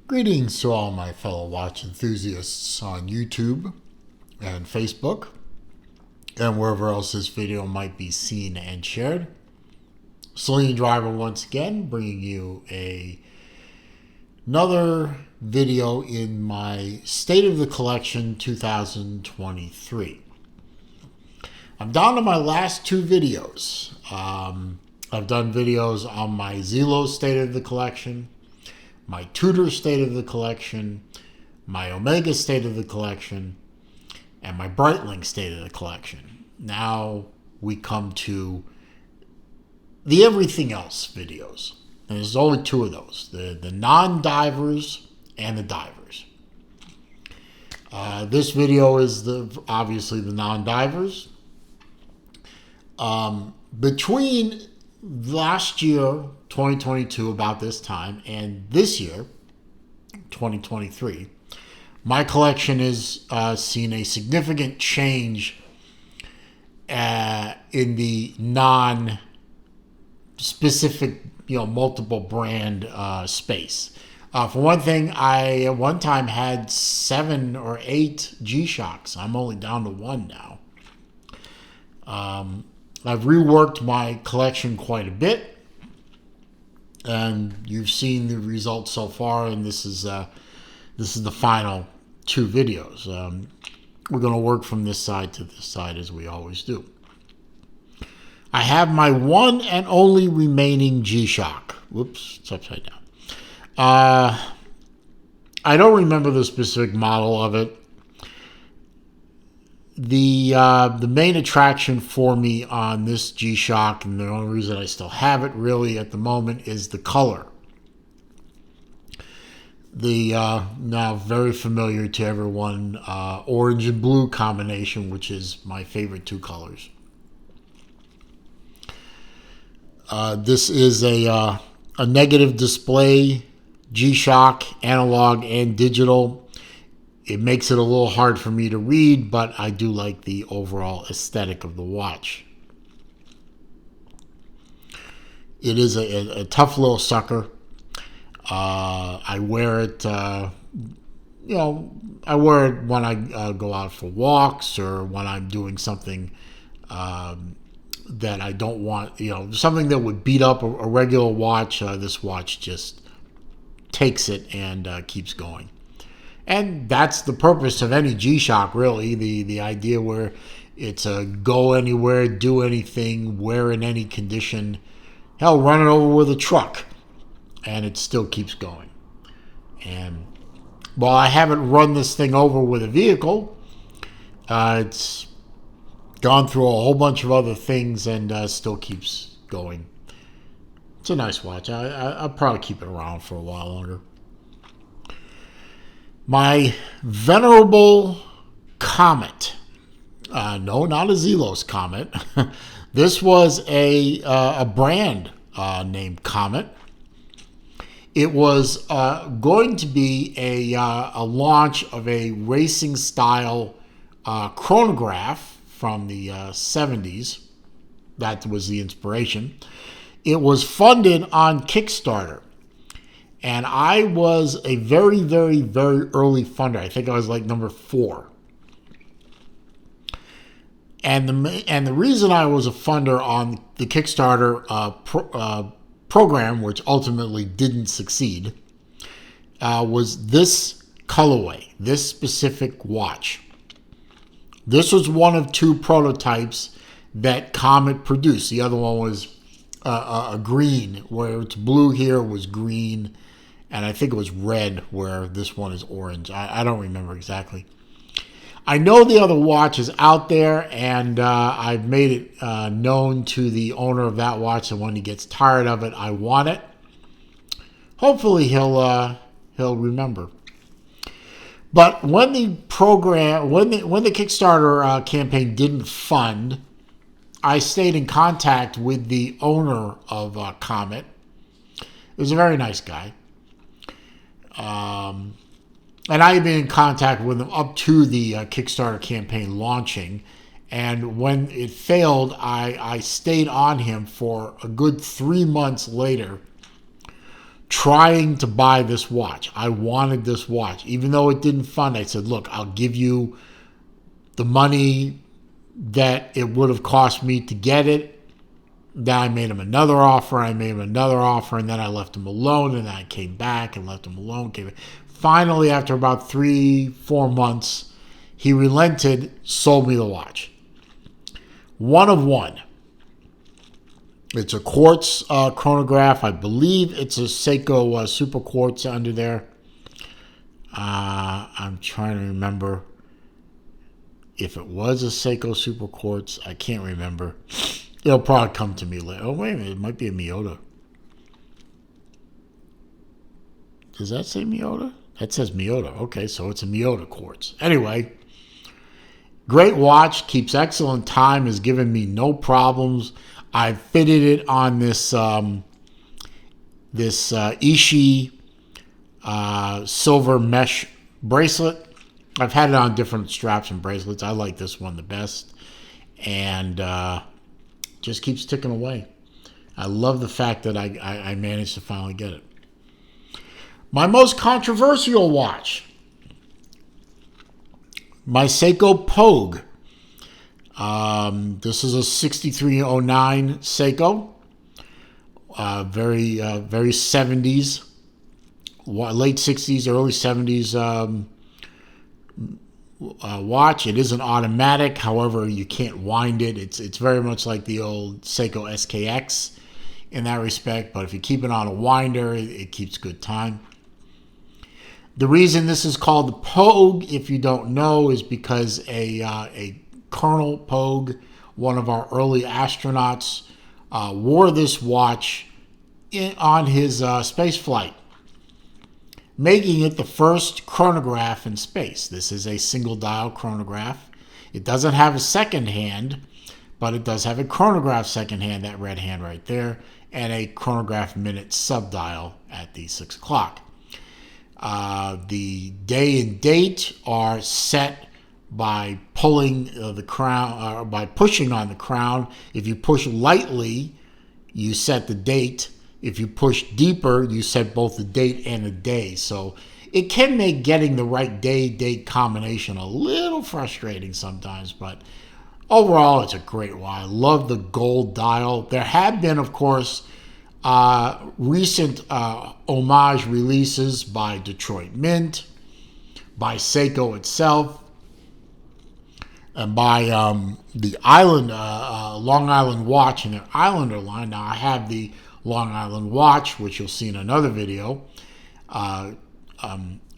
Greetings to all my fellow watch enthusiasts on YouTube and Facebook and wherever else this video might be seen and shared. Celine Driver once again bringing you another video in my State of the Collection 2023. I'm down to my last two videos. I've done videos on my Zelos State of the Collection, my Tudor State of the Collection, my Omega State of the Collection, and my Breitling State of the Collection. Now we come to the everything else videos. And there's only two of those, the non-divers and the divers. This video is obviously the non-divers. Between last year, 2022, about this time, and this year, 2023, my collection has seen a significant change in the non-specific, multiple brand space. For one thing, I at one time had 7 or 8 G-Shocks. I'm only down to 1 now. I've reworked my collection quite a bit, and you've seen the results so far, and this is the final 2 videos. We're going to work from this side to this side as we always do. I have my one and only remaining G-Shock. Whoops, it's upside down. I don't remember the specific model of it. The main attraction for me on this G-Shock, and the only reason I still have it really at the moment, is the color. The now very familiar to everyone orange and blue combination, which is my favorite 2 colors. This is a negative display G-Shock, analog and digital. It makes it a little hard for me to read, but I do like the overall aesthetic of the watch. It is a tough little sucker. I wear it, I wear it when I go out for walks or when I'm doing something that I don't want, something that would beat up a regular watch. This watch just takes it and keeps going. And that's the purpose of any G-Shock, really. The idea where it's a go anywhere, do anything, wear in any condition. Hell, run it over with a truck, and it still keeps going. And while I haven't run this thing over with a vehicle, it's gone through a whole bunch of other things and still keeps going. It's a nice watch. I'll probably keep it around for a while longer. My venerable Comet. No, not a Zelos Comet. This was a brand named Comet. It was going to be a launch of a racing style chronograph from the 70s. That was the inspiration. It was funded on Kickstarter. And I was a very, very, very early funder. I think I was like number 4. And the reason I was a funder on the Kickstarter program, which ultimately didn't succeed, was this colorway, this specific watch. This was one of 2 prototypes that Comet produced. The other one was a green, where it's blue here was green. And I think it was red where this one is orange. I don't remember exactly. I know the other watch is out there, and I've made it known to the owner of that watch that when he gets tired of it, I want it. Hopefully he'll remember. But when the program, when the Kickstarter campaign didn't fund, I stayed in contact with the owner of Comet. He was a very nice guy. And I had been in contact with him up to the Kickstarter campaign launching. And when it failed, I stayed on him for a good 3 months later trying to buy this watch. I wanted this watch. Even though it didn't fund, I said, look, I'll give you the money that it would have cost me to get it. Then I made him another offer. And then I left him alone. And then I came back and left him alone. Finally, after about 3-4 months, he relented, sold me the watch. One of one. It's a quartz chronograph. I believe it's a Seiko Super Quartz under there. I'm trying to remember if it was a Seiko Super Quartz. I can't remember. It'll probably come to me later. Oh, wait a minute. It might be a Miyota. Does that say Miyota? That says Miyota. Okay, so it's a Miyota quartz. Anyway, great watch. Keeps excellent time. Has given me no problems. I fitted it on this Ishii silver mesh bracelet. I've had it on different straps and bracelets. I like this one the best. And just keeps ticking away. I love the fact that I managed to finally get it. My most controversial watch. My Seiko Pogue. This is a 6309 Seiko. Very 70s, late 60s, early 70s watch. It is an automatic. However, you can't wind it. It's very much like the old Seiko SKX in that respect. But if you keep it on a winder, it keeps good time. The reason this is called the Pogue, if you don't know, is because a Colonel Pogue, one of our early astronauts, wore this watch on his space flight, making it the first chronograph in space. This is a single dial chronograph. It doesn't have a second hand, but it does have a chronograph second hand, that red hand right there, and a chronograph minute subdial at the 6 o'clock. The day and date are set by pulling the crown, or by pushing on the crown. If you push lightly, you set the date. If you push deeper, you set both the date and the day. So it can make getting the right day-date combination a little frustrating sometimes, but overall, it's a great watch. I love the gold dial. There have been, of course, recent homage releases by Detroit Mint, by Seiko itself, and by the Island, Long Island Watch and their Islander line. Now, I have the Long Island Watch, which you'll see in another video,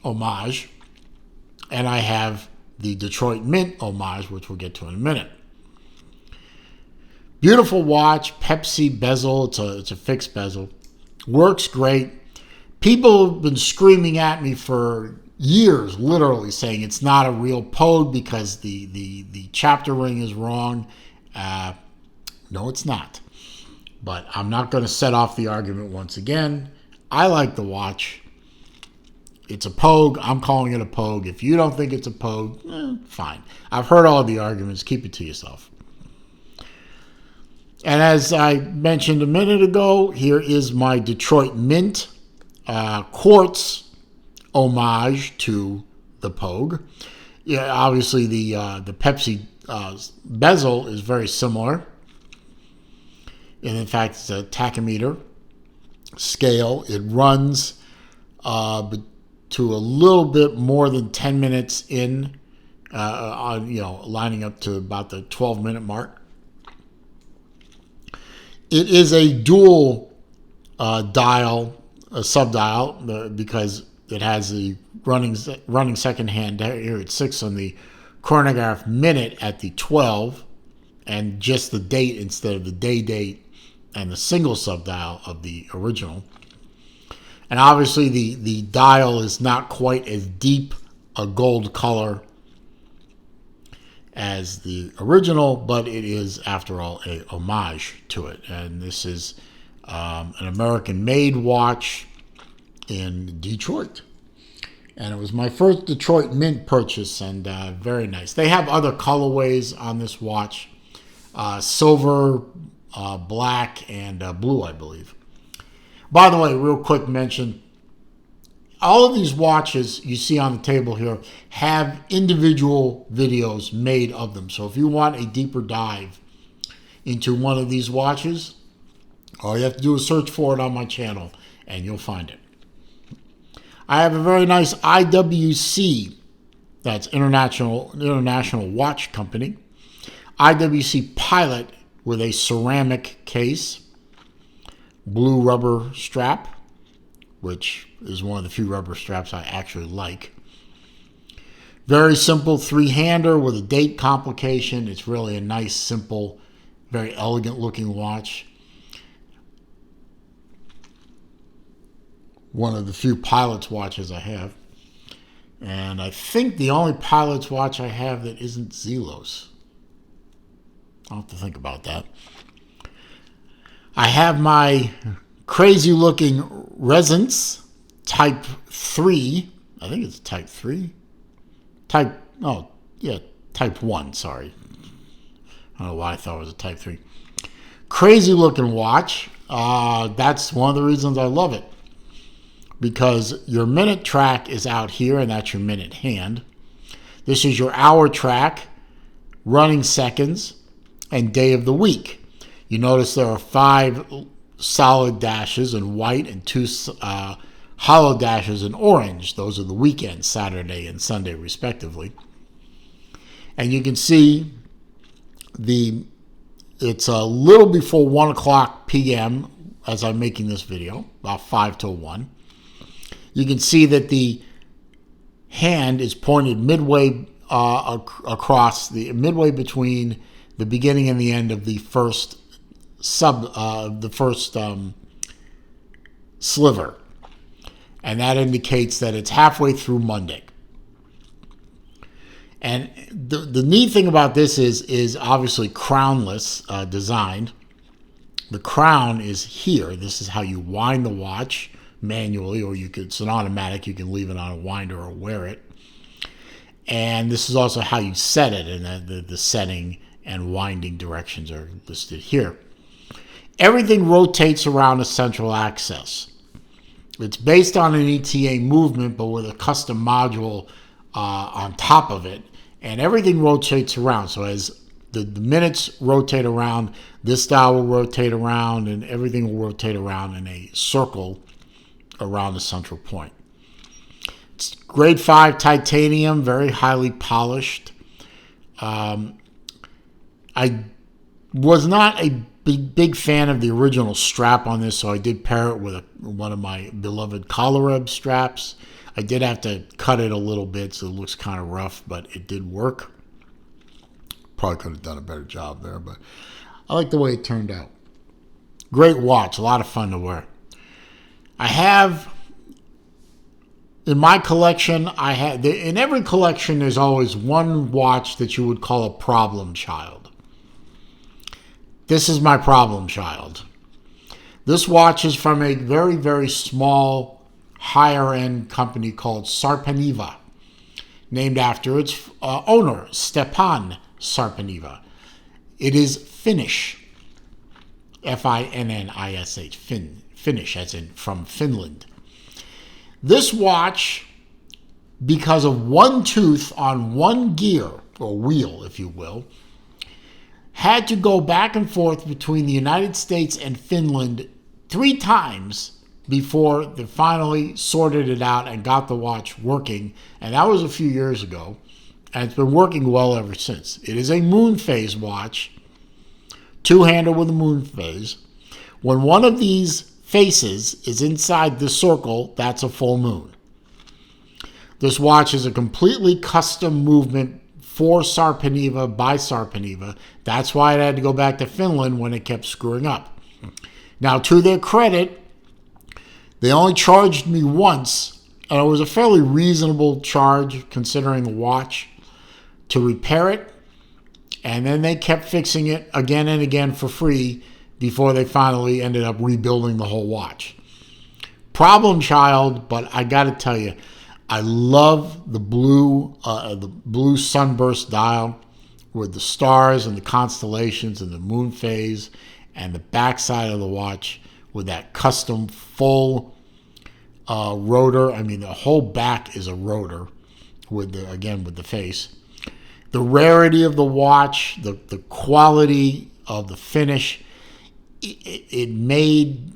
homage, and I have the Detroit Mint homage, which we'll get to in a minute. Beautiful watch, Pepsi bezel. It's a fixed bezel. Works great. People have been screaming at me for years, literally saying it's not a real Pogue because the chapter ring is wrong. No, it's not. But I'm not going to set off the argument once again. I like the watch. It's a Pogue. I'm calling it a Pogue. If you don't think it's a Pogue, fine. I've heard all the arguments. Keep it to yourself. And as I mentioned a minute ago, here is my Detroit Mint quartz homage to the Pogue. Yeah, obviously the Pepsi bezel is very similar. And in fact, it's a tachometer scale. It runs to a little bit more than 10 minutes in, lining up to about the 12-minute mark. It is a dual dial, a subdial, because it has the running second hand here at 6 on the chronograph minute at the 12, and just the date instead of the day date and the single subdial of the original. And obviously the dial is not quite as deep a gold color as the original, but it is, after all, a homage to it. And this is an American-made watch in Detroit. And it was my first Detroit Mint purchase, and very nice. They have other colorways on this watch. Silver, black, and blue, I believe. By the way, real quick mention, all of these watches you see on the table here have individual videos made of them. So if you want a deeper dive into one of these watches, all you have to do is search for it on my channel and you'll find it. I have a very nice IWC, that's International Watch Company, IWC Pilot with a ceramic case, blue rubber strap, which is one of the few rubber straps I actually like. Very simple three-hander with a date complication. It's really a nice, simple, very elegant looking watch. One of the few Pilot's watches I have. And I think the only Pilot's watch I have that isn't Zelos. I'll have to think about that. I have my crazy looking Resonance Type 3. I think it's Type 3. Type 1, sorry. I don't know why I thought it was a Type 3. Crazy looking watch. That's one of the reasons I love it. Because your minute track is out here, and that's your minute hand. This is your hour track, running seconds, and day of the week. You notice there are 5 solid dashes in white and 2 hollow dashes in orange. Those are the weekends, Saturday and Sunday, respectively. And you can see it's a little before 1 o'clock p.m. as I'm making this video, about 5 till 1. You can see that the hand is pointed midway across midway between the beginning and the end of the first sliver, and that indicates that it's halfway through Monday. And the neat thing about this is obviously crownless designed. The crown is here. This is how you wind the watch manually, or it's an automatic. You can leave it on a winder or wear it. And this is also how you set it, and the setting and winding directions are listed here. Everything rotates around a central axis. It's based on an ETA movement, but with a custom module on top of it. And everything rotates around. So as the minutes rotate around, this dial will rotate around, and everything will rotate around in a circle around the central point. It's grade 5 titanium, very highly polished. I was not a big fan of the original strap on this, so I did pair it with one of my beloved Colareb straps. I did have to cut it a little bit, so it looks kind of rough, but it did work. Probably could have done a better job there, but I like the way it turned out. Great watch, a lot of fun to wear. I have, in my collection, in every collection there's always one watch that you would call a problem child. This is my problem child. This watch is from a very, very small, higher-end company called Sarpiniva, named after its owner, Stepan Sarpiniva. It is Finnish, F-I-N-N-I-S-H, Finnish, as in from Finland. This watch, because of one tooth on one gear, or wheel, if you will, had to go back and forth between the United States and Finland 3 times before they finally sorted it out and got the watch working. And that was a few years ago. And it's been working well ever since. It is a moon phase watch, 2-hander with a moon phase. When one of these faces is inside the circle, that's a full moon. This watch is a completely custom movement for Sarpiniva by Sarpiniva. That's why it had to go back to Finland when it kept screwing up. Now, to their credit, they only charged me once, and it was a fairly reasonable charge considering the watch, to repair it, and then they kept fixing it again and again for free before they finally ended up rebuilding the whole watch. Problem child, but I got to tell you, I love the blue sunburst dial with the stars and the constellations and the moon phase, and the backside of the watch with that custom full rotor. I mean, the whole back is a rotor with the face. The rarity of the watch, the quality of the finish, it made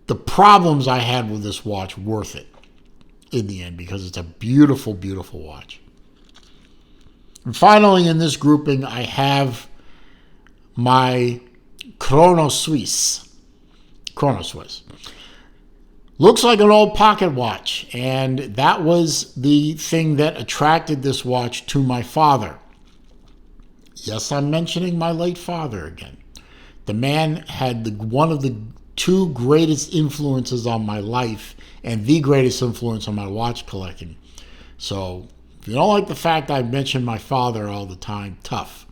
the problems I had with this watch worth it in the end, because it's a beautiful, beautiful watch. And finally, in this grouping, I have my Chronosaurus. Looks like an old pocket watch, and that was the thing that attracted this watch to my father. Yes, I'm mentioning my late father again. The man had one of the two greatest influences on my life and the greatest influence on my watch collecting. So if you don't like the fact I mention my father all the time, tough.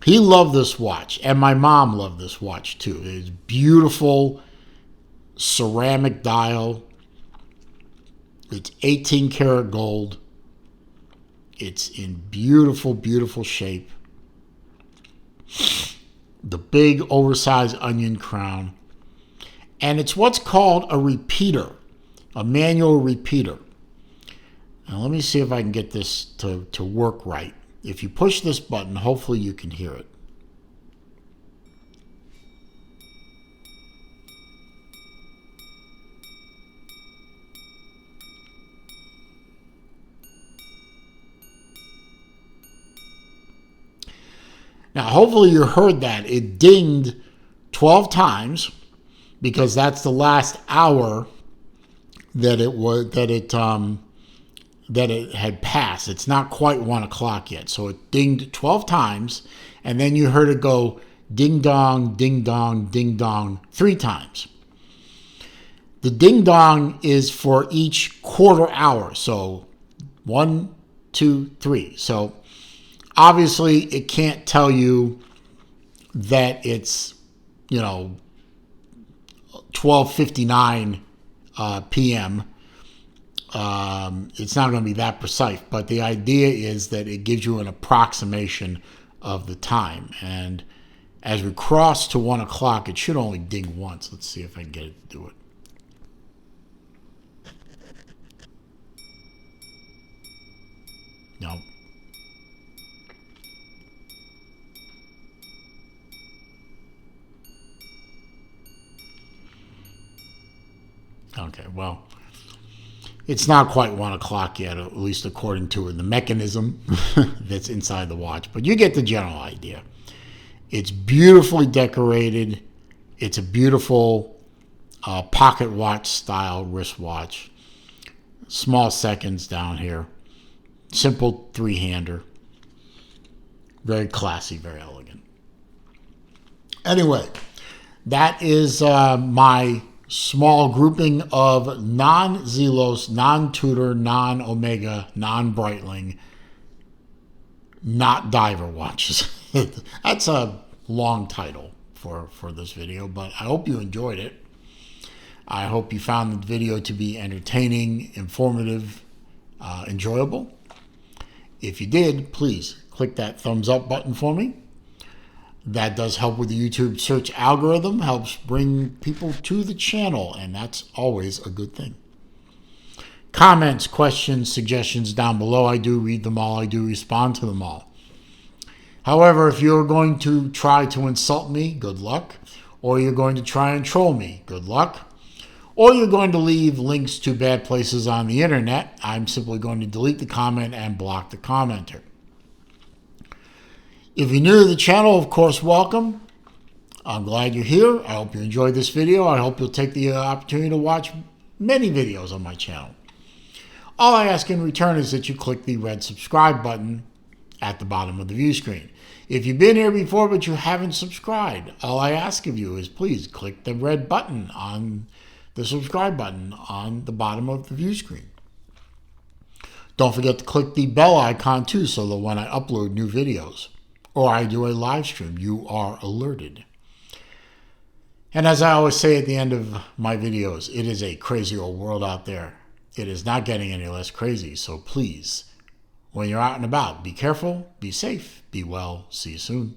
He loved this watch, and my mom loved this watch too. It's beautiful ceramic dial. It's 18 karat gold. It's in beautiful, beautiful shape. The big oversized onion crown. And it's what's called a repeater, a manual repeater. Now let me see if I can get this to work right. If you push this button, hopefully you can hear it. Now, hopefully you heard that. It dinged 12 times because that's the last hour that it had passed. It's not quite 1 o'clock yet. So it dinged 12 times, and then you heard it go ding dong, ding dong, ding dong 3 times. The ding dong is for each quarter hour. So 1, 2, 3. So obviously, it can't tell you that it's, 12:59 p.m. It's not going to be that precise, but the idea is that it gives you an approximation of the time. And as we cross to 1 o'clock, it should only ding once. Let's see if I can get it to do it. No. Okay, well, it's not quite 1 o'clock yet, at least according to the mechanism that's inside the watch. But you get the general idea. It's beautifully decorated. It's a beautiful pocket watch style wristwatch. Small seconds down here. Simple 3-hander. Very classy, very elegant. Anyway, that is my small grouping of non-Zelos, non-Tudor, non-Omega, non-Breitling, not diver watches. That's a long title for this video, but I hope you enjoyed it. I hope you found the video to be entertaining, informative, enjoyable. If you did, please click that thumbs up button for me. That does help with the YouTube search algorithm, helps bring people to the channel, and that's always a good thing. Comments, questions, suggestions down below. I do read them all. I do respond to them all. However, if you're going to try to insult me, good luck. Or you're going to try and troll me, good luck. Or you're going to leave links to bad places on the internet, I'm simply going to delete the comment and block the commenter. If you're new to the channel, of course, welcome. I'm glad you're here. I hope you enjoyed this video. I hope you'll take the opportunity to watch many videos on my channel. All I ask in return is that you click the red subscribe button at the bottom of the view screen. If you've been here before but you haven't subscribed, all I ask of you is please click the red button on the subscribe button on the bottom of the view screen. Don't forget to click the bell icon too, so that when I upload new videos or I do a live stream, you are alerted. And as I always say at the end of my videos, it is a crazy old world out there. It is not getting any less crazy, so please, when you're out and about, be careful, be safe, be well. See you soon.